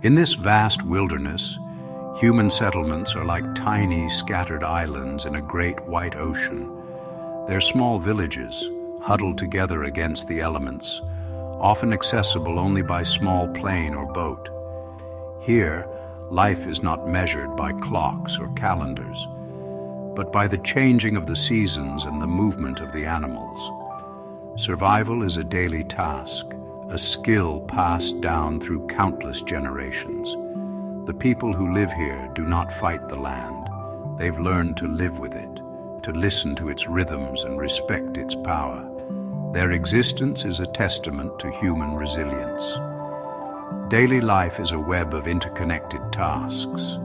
In this vast wilderness, human settlements are like tiny, scattered islands in a great white ocean. They're small villages, huddled together against the elements, often accessible only by small plane or boat. Here, life is not measured by clocks or calendars, but by the changing of the seasons and the movement of the animals. Survival is a daily task, a skill passed down through countless generations. The people who live here do not fight the land. They've learned to live with it, to listen to its rhythms and respect its power. Their existence is a testament to human resilience. Daily life is a web of interconnected tasks.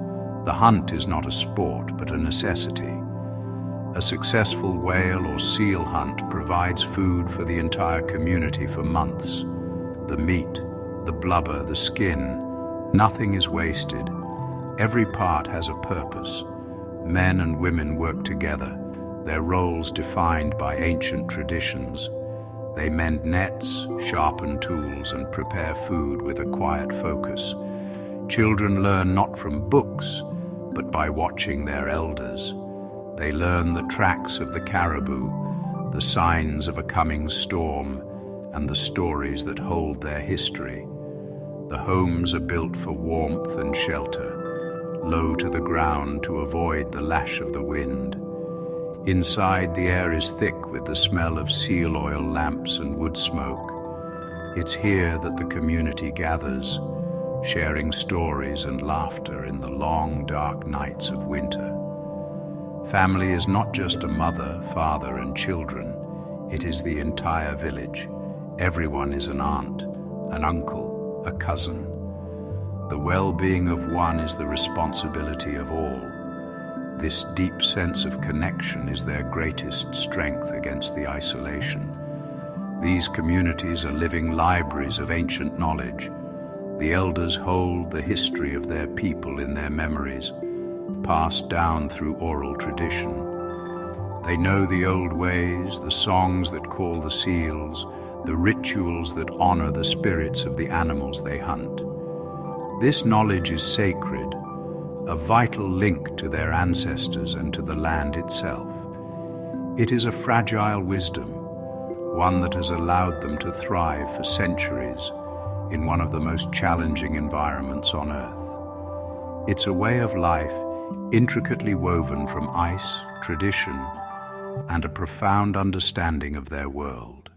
The hunt is not a sport, but a necessity. A successful whale or seal hunt provides food for the entire community for months. The meat, the blubber, the skin, nothing is wasted. Every part has a purpose. Men and women work together, their roles defined by ancient traditions. They mend nets, sharpen tools, and prepare food with a quiet focus. Children learn not from books, but by watching their elders. They learn the tracks of the caribou, the signs of a coming storm, and the stories that hold their history. The homes are built for warmth and shelter, low to the ground to avoid the lash of the wind. Inside, the air is thick with the smell of seal oil lamps and wood smoke. It's here that the community gathers, sharing stories and laughter in the long, dark nights of winter. Family is not just a mother, father, and children. It is the entire village. Everyone is an aunt, an uncle, a cousin. The well-being of one is the responsibility of all. This deep sense of connection is their greatest strength against the isolation. These communities are living libraries of ancient knowledge. The elders hold the history of their people in their memories, passed down through oral tradition. They know the old ways, the songs that call the seals, the rituals that honor the spirits of the animals they hunt. This knowledge is sacred, a vital link to their ancestors and to the land itself. It is a fragile wisdom, one that has allowed them to thrive for centuries in one of the most challenging environments on Earth. It's a way of life intricately woven from ice, tradition, and a profound understanding of their world.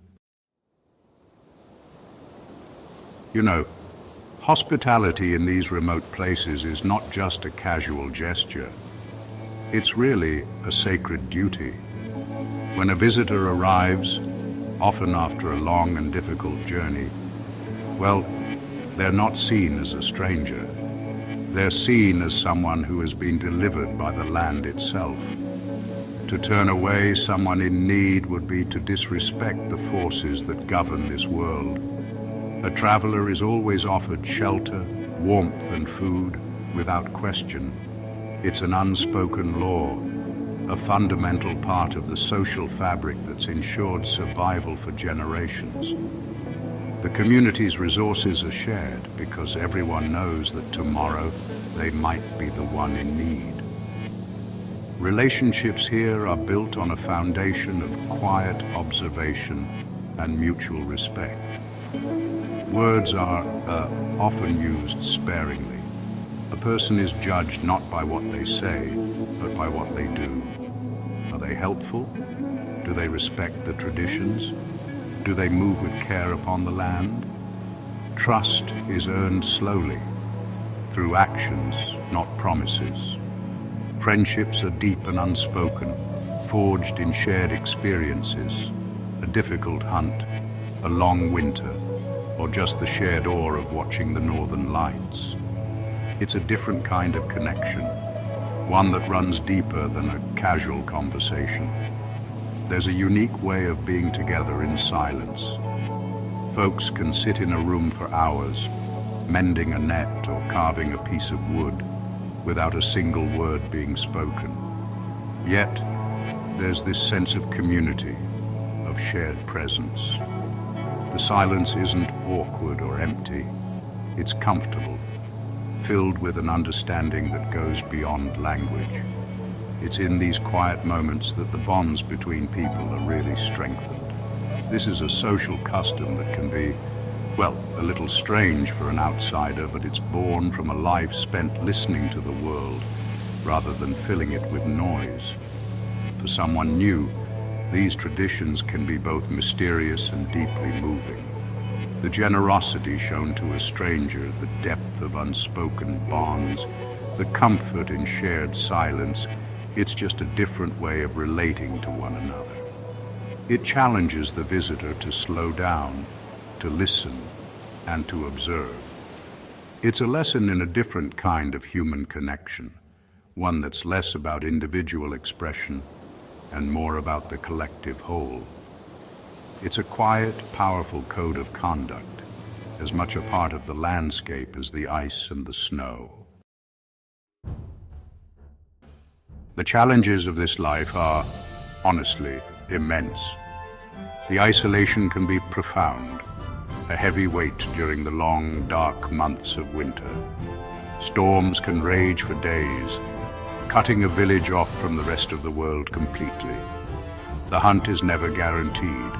You know, hospitality in these remote places is not just a casual gesture. It's really a sacred duty. When a visitor arrives, often after a long and difficult journey, well, they're not seen as a stranger. They're seen as someone who has been delivered by the land itself. To turn away someone in need would be to disrespect the forces that govern this world. A traveler is always offered shelter, warmth, and food without question. It's an unspoken law, a fundamental part of the social fabric that's ensured survival for generations. The community's resources are shared because everyone knows that tomorrow they might be the one in need. Relationships here are built on a foundation of quiet observation and mutual respect. Words are often used sparingly. A person is judged not by what they say, but by what they do. Are they helpful? Do they respect the traditions? Do they move with care upon the land? Trust is earned slowly, through actions, not promises. Friendships are deep and unspoken, forged in shared experiences, a difficult hunt, a long winter, or just the shared awe of watching the northern lights. It's a different kind of connection, one that runs deeper than a casual conversation. There's a unique way of being together in silence. Folks can sit in a room for hours, mending a net or carving a piece of wood, without a single word being spoken. Yet, there's this sense of community, of shared presence. The silence isn't awkward or empty. It's comfortable, filled with an understanding that goes beyond language. It's in these quiet moments that the bonds between people are really strengthened. This is a social custom that can be, well, a little strange for an outsider, but it's born from a life spent listening to the world rather than filling it with noise. For someone new, these traditions can be both mysterious and deeply moving. The generosity shown to a stranger, the depth of unspoken bonds, the comfort in shared silence, it's just a different way of relating to one another. It challenges the visitor to slow down, to listen, and to observe. It's a lesson in a different kind of human connection, one that's less about individual expression and more about the collective whole. It's a quiet, powerful code of conduct, as much a part of the landscape as the ice and the snow. The challenges of this life are, honestly, immense. The isolation can be profound, a heavy weight during the long, dark months of winter. Storms can rage for days, cutting a village off from the rest of the world completely. The hunt is never guaranteed,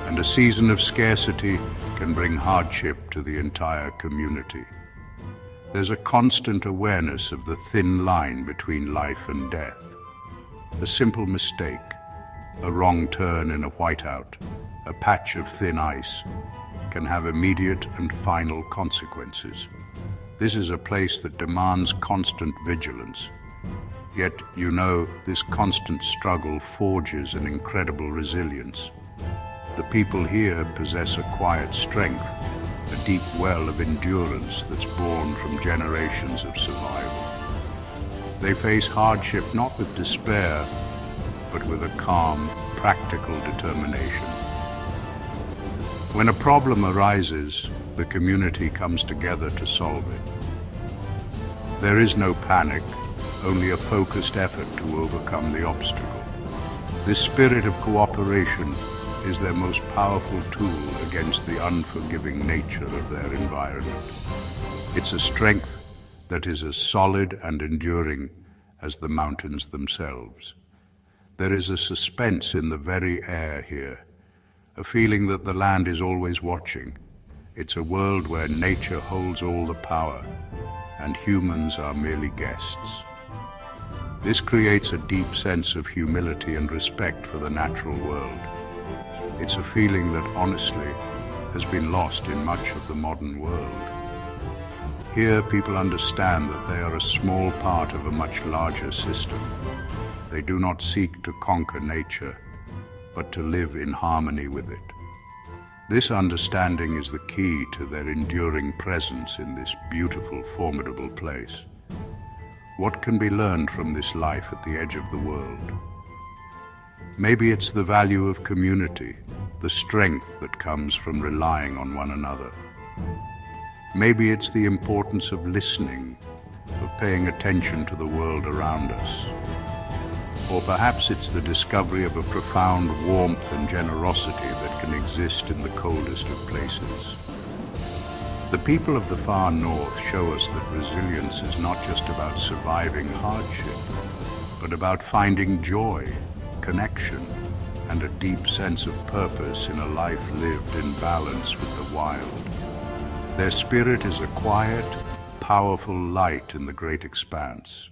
and a season of scarcity can bring hardship to the entire community. There's a constant awareness of the thin line between life and death. A simple mistake, a wrong turn in a whiteout, a patch of thin ice, can have immediate and final consequences. This is a place that demands constant vigilance. Yet, you know, this constant struggle forges an incredible resilience. The people here possess a quiet strength, a deep well of endurance that's born from generations of survival. They face hardship not with despair, but with a calm, practical determination. When a problem arises, the community comes together to solve it. There is no panic, only a focused effort to overcome the obstacle. This spirit of cooperation is their most powerful tool against the unforgiving nature of their environment. It's a strength that is as solid and enduring as the mountains themselves. There is a suspense in the very air here, a feeling that the land is always watching. It's a world where nature holds all the power, and humans are merely guests. This creates a deep sense of humility and respect for the natural world. It's a feeling that, honestly, has been lost in much of the modern world. Here, people understand that they are a small part of a much larger system. They do not seek to conquer nature, but to live in harmony with it. This understanding is the key to their enduring presence in this beautiful, formidable place. What can be learned from this life at the edge of the world? Maybe it's the value of community, the strength that comes from relying on one another. Maybe it's the importance of listening, of paying attention to the world around us. Or perhaps it's the discovery of a profound warmth and generosity that can exist in the coldest of places. The people of the far north show us that resilience is not just about surviving hardship, but about finding joy, connection, and a deep sense of purpose in a life lived in balance with the wild. Their spirit is a quiet, powerful light in the great expanse.